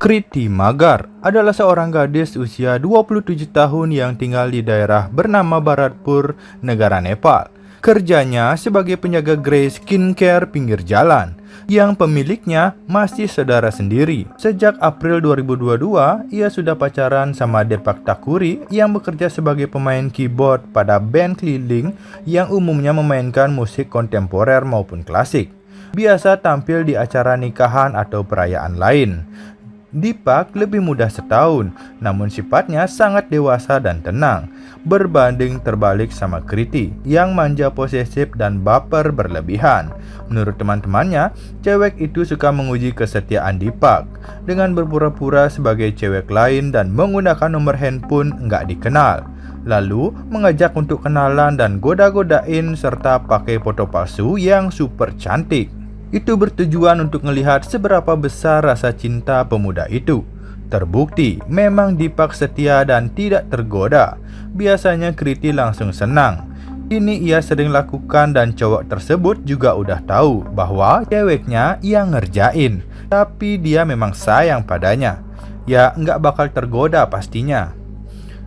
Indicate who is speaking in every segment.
Speaker 1: Kriti Magar adalah seorang gadis usia 27 tahun yang tinggal di daerah bernama Bharatpur, negara Nepal. Kerjanya sebagai penjaga gerai skincare pinggir jalan, yang pemiliknya masih saudara sendiri. Sejak April 2022, ia sudah pacaran sama Deepak Thakuri yang bekerja sebagai pemain keyboard pada band keliling yang umumnya memainkan musik kontemporer maupun klasik. Biasa tampil di acara nikahan atau perayaan lain. Deepak lebih muda setahun, namun sifatnya sangat dewasa dan tenang, berbanding terbalik sama Kriti yang manja, posesif, dan baper berlebihan. Menurut teman-temannya, cewek itu suka menguji kesetiaan Deepak dengan berpura-pura sebagai cewek lain dan menggunakan nomor handphone nggak dikenal. Lalu mengajak untuk kenalan dan goda-godain serta pakai foto palsu yang super cantik. Itu bertujuan untuk melihat seberapa besar rasa cinta pemuda itu. Terbukti, memang Deepak setia dan tidak tergoda. Biasanya Kriti langsung senang. Ini ia sering lakukan dan cowok tersebut juga udah tahu bahwa ceweknya yang ngerjain. Tapi dia memang sayang padanya. Ya nggak bakal tergoda pastinya.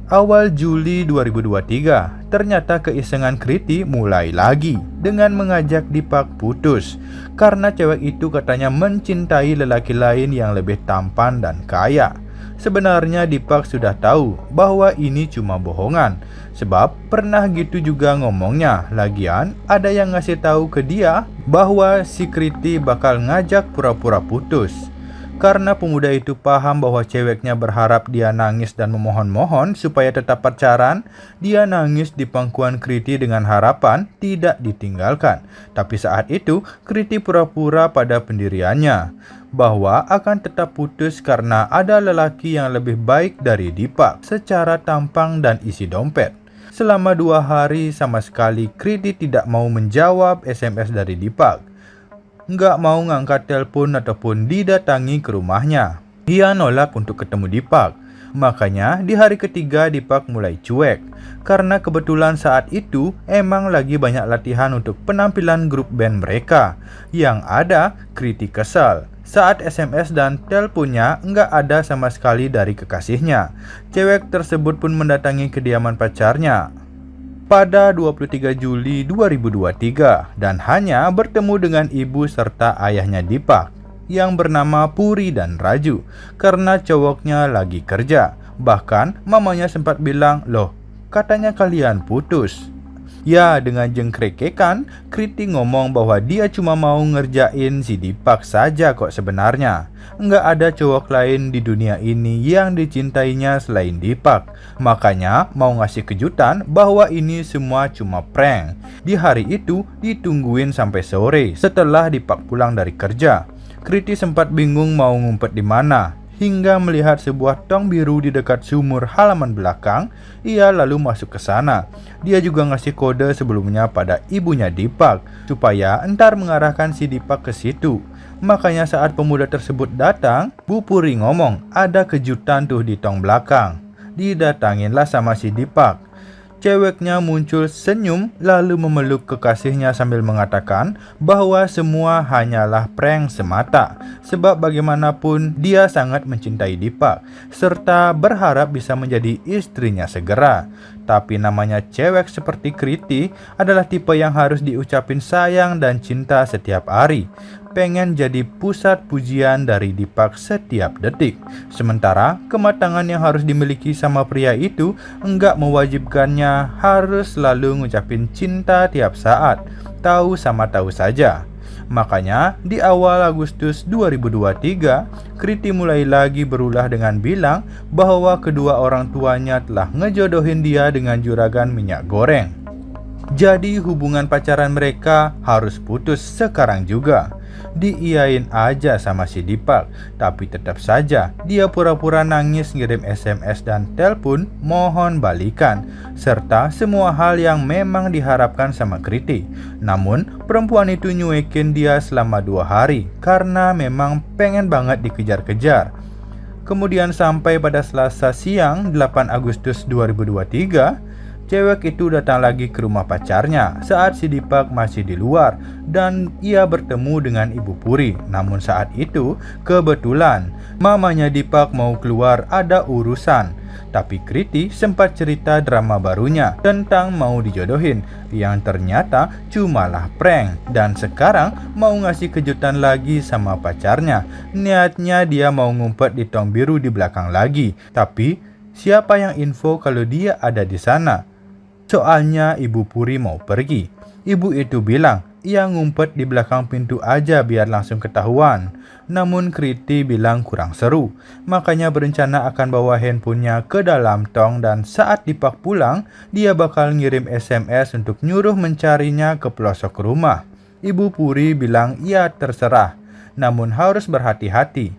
Speaker 1: Awal Juli 2023, ternyata keisengan Kriti mulai lagi dengan mengajak Deepak putus karena cewek itu katanya mencintai lelaki lain yang lebih tampan dan kaya. Sebenarnya Deepak sudah tahu bahwa ini cuma bohongan, sebab pernah gitu juga ngomongnya. Lagian ada yang ngasih tahu ke dia bahwa si Kriti bakal ngajak pura-pura putus. Karena pemuda itu paham bahwa ceweknya berharap dia nangis dan memohon-mohon supaya tetap pacaran, dia nangis di pangkuan Kriti dengan harapan tidak ditinggalkan. Tapi saat itu, Kriti pura-pura pada pendiriannya bahwa akan tetap putus karena ada lelaki yang lebih baik dari Deepak secara tampang dan isi dompet. Selama 2 hari sama sekali Kriti tidak mau menjawab SMS dari Deepak. Nggak mau ngangkat telepon ataupun didatangi ke rumahnya. Dia nolak untuk ketemu Deepak. Makanya di hari ketiga Deepak mulai cuek. Karena kebetulan saat itu emang lagi banyak latihan untuk penampilan grup band mereka. Yang ada Kriti kesal saat SMS dan teleponnya nggak ada sama sekali dari kekasihnya. Cewek tersebut pun mendatangi kediaman pacarnya pada 23 Juli 2023 dan hanya bertemu dengan ibu serta ayahnya Deepak yang bernama Puri dan Raju karena cowoknya lagi kerja. Bahkan mamanya sempat bilang, "Loh, katanya kalian putus." Ya, dengan jengkrekekan, Kriti ngomong bahwa dia cuma mau ngerjain si Deepak saja kok sebenarnya. Nggak ada cowok lain di dunia ini yang dicintainya selain Deepak. Makanya mau ngasih kejutan bahwa ini semua cuma prank. Di hari itu ditungguin sampai sore setelah Deepak pulang dari kerja. Kriti sempat bingung mau ngumpet di mana. Hingga melihat sebuah tong biru di dekat sumur halaman belakang, ia lalu masuk ke sana. Dia juga ngasih kode sebelumnya pada ibunya Deepak supaya entar mengarahkan si Deepak ke situ. Makanya saat pemuda tersebut datang, Bu Puri ngomong ada kejutan tuh di tong belakang. Didatanginlah sama si Deepak. Ceweknya muncul senyum lalu memeluk kekasihnya sambil mengatakan bahwa semua hanyalah prank semata. Sebab bagaimanapun dia sangat mencintai Deepak serta berharap bisa menjadi istrinya segera. Tapi namanya cewek seperti Kriti adalah tipe yang harus diucapin sayang dan cinta setiap hari. Pengen jadi pusat pujian dari Deepak setiap detik. Sementara kematangan yang harus dimiliki sama pria itu enggak mewajibkannya harus selalu ngucapin cinta tiap saat. Tahu sama tahu saja. Makanya di awal Agustus 2023, Kriti mulai lagi berulah dengan bilang bahwa kedua orang tuanya telah ngejodohin dia dengan juragan minyak goreng. Jadi hubungan pacaran mereka harus putus sekarang juga. Diiyain aja sama si Deepak, tapi tetap saja dia pura-pura nangis ngirim SMS dan telepon mohon balikan, serta semua hal yang memang diharapkan sama Kriti. Namun perempuan itu nyuekin dia selama 2 hari karena memang pengen banget dikejar-kejar. Kemudian sampai pada Selasa siang 8 Agustus 2023, cewek itu datang lagi ke rumah pacarnya saat si Deepak masih di luar dan ia bertemu dengan Ibu Puri. Namun saat itu kebetulan mamanya Deepak mau keluar ada urusan. Tapi Kriti sempat cerita drama barunya tentang mau dijodohin yang ternyata cumalah prank, dan sekarang mau ngasih kejutan lagi sama pacarnya. Niatnya dia mau ngumpet di tong biru di belakang lagi. Tapi siapa yang info kalau dia ada di sana? Soalnya Ibu Puri mau pergi. Ibu itu bilang ia ngumpet di belakang pintu aja biar langsung ketahuan. Namun Kriti bilang kurang seru, makanya berencana akan bawa handphonenya ke dalam tong, dan saat Deepak pulang, dia bakal ngirim SMS untuk nyuruh mencarinya ke pelosok rumah. Ibu Puri bilang ya terserah, namun harus berhati-hati.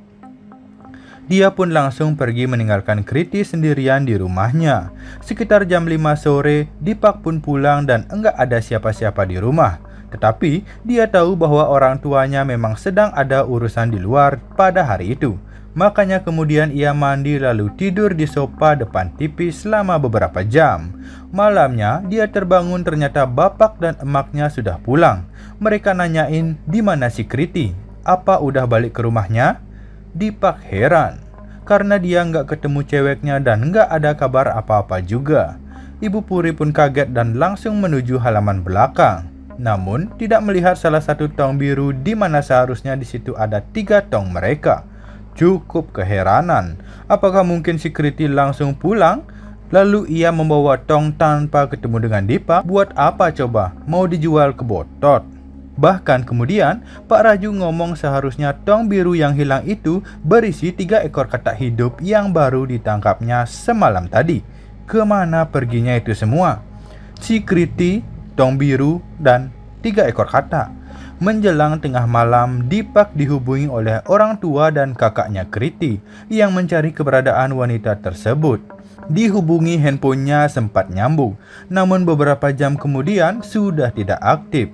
Speaker 1: Dia pun langsung pergi meninggalkan Kriti sendirian di rumahnya. Sekitar jam 5 sore, Deepak pun pulang dan enggak ada siapa-siapa di rumah. Tetapi dia tahu bahwa orang tuanya memang sedang ada urusan di luar pada hari itu. Makanya kemudian ia mandi lalu tidur di sofa depan TV selama beberapa jam. Malamnya dia terbangun ternyata bapak dan emaknya sudah pulang. Mereka nanyain di mana si Kriti, apa udah balik ke rumahnya? Deepak heran karena dia nggak ketemu ceweknya dan nggak ada kabar apa-apa juga. Ibu Puri pun kaget dan langsung menuju halaman belakang. Namun tidak melihat salah satu tong biru di mana seharusnya di situ ada 3 tong mereka. Cukup keheranan. Apakah mungkin si Kriti langsung pulang? Lalu ia membawa tong tanpa ketemu dengan Deepak. Buat apa coba? Mau dijual ke Botot? Bahkan kemudian Pak Raju ngomong seharusnya tong biru yang hilang itu berisi 3 ekor katak hidup yang baru ditangkapnya semalam tadi. Kemana perginya itu semua? Si Kriti, tong biru, dan 3 ekor katak. Menjelang tengah malam, Deepak dihubungi oleh orang tua dan kakaknya Kriti yang mencari keberadaan wanita tersebut. Dihubungi, handphonenya sempat nyambung, namun beberapa jam kemudian sudah tidak aktif.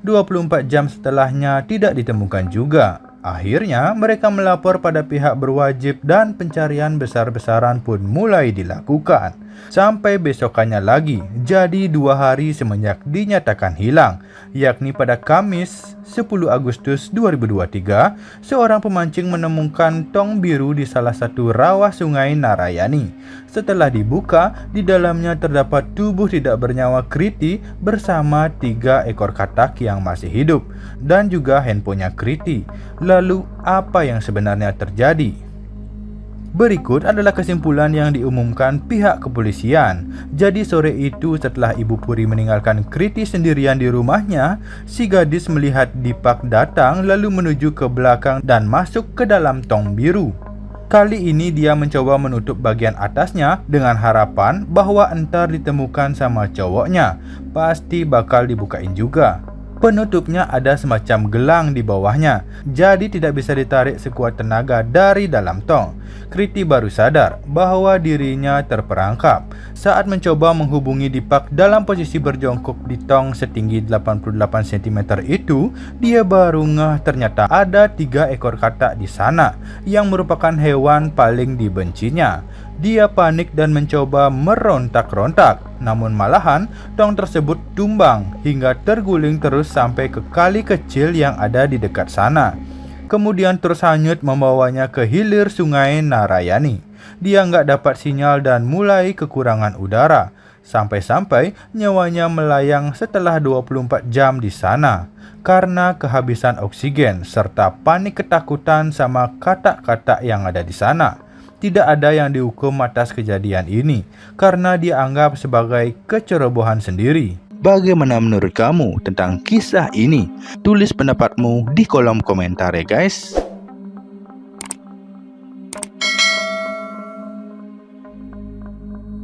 Speaker 1: 24 jam setelahnya tidak ditemukan juga. Akhirnya mereka melapor pada pihak berwajib dan pencarian besar-besaran pun mulai dilakukan. Sampai besokannya lagi, jadi 2 hari semenjak dinyatakan hilang, yakni pada Kamis 10 Agustus 2023, seorang pemancing menemukan tong biru di salah satu rawa sungai Narayani. Setelah dibuka, di dalamnya terdapat tubuh tidak bernyawa Kriti bersama 3 ekor katak yang masih hidup, dan juga handphonenya Kriti. Lalu apa yang sebenarnya terjadi? Berikut adalah kesimpulan yang diumumkan pihak kepolisian. Jadi sore itu setelah Ibu Puri meninggalkan Kriti sendirian di rumahnya, si gadis melihat Deepak datang lalu menuju ke belakang dan masuk ke dalam tong biru. Kali ini dia mencoba menutup bagian atasnya dengan harapan bahwa entar ditemukan sama cowoknya, pasti bakal dibukain juga. Penutupnya ada semacam gelang di bawahnya, jadi tidak bisa ditarik sekuat tenaga dari dalam tong. Kriti baru sadar bahwa dirinya terperangkap saat mencoba menghubungi Deepak dalam posisi berjongkok di tong setinggi 88 cm itu. Dia baru ngeh ternyata ada 3 ekor katak di sana yang merupakan hewan paling dibencinya. Dia panik dan mencoba merontak-rontak, namun malahan tong tersebut tumbang hingga terguling terus sampai ke kali kecil yang ada di dekat sana. Kemudian terus hanyut membawanya ke hilir sungai Narayani. Dia nggak dapat sinyal dan mulai kekurangan udara. Sampai-sampai nyawanya melayang setelah 24 jam di sana karena kehabisan oksigen serta panik ketakutan sama katak-katak yang ada di sana. Tidak ada yang dihukum atas kejadian ini karena dianggap sebagai kecerobohan sendiri. Bagaimana menurut kamu tentang kisah ini? Tulis pendapatmu di kolom komentar ya guys.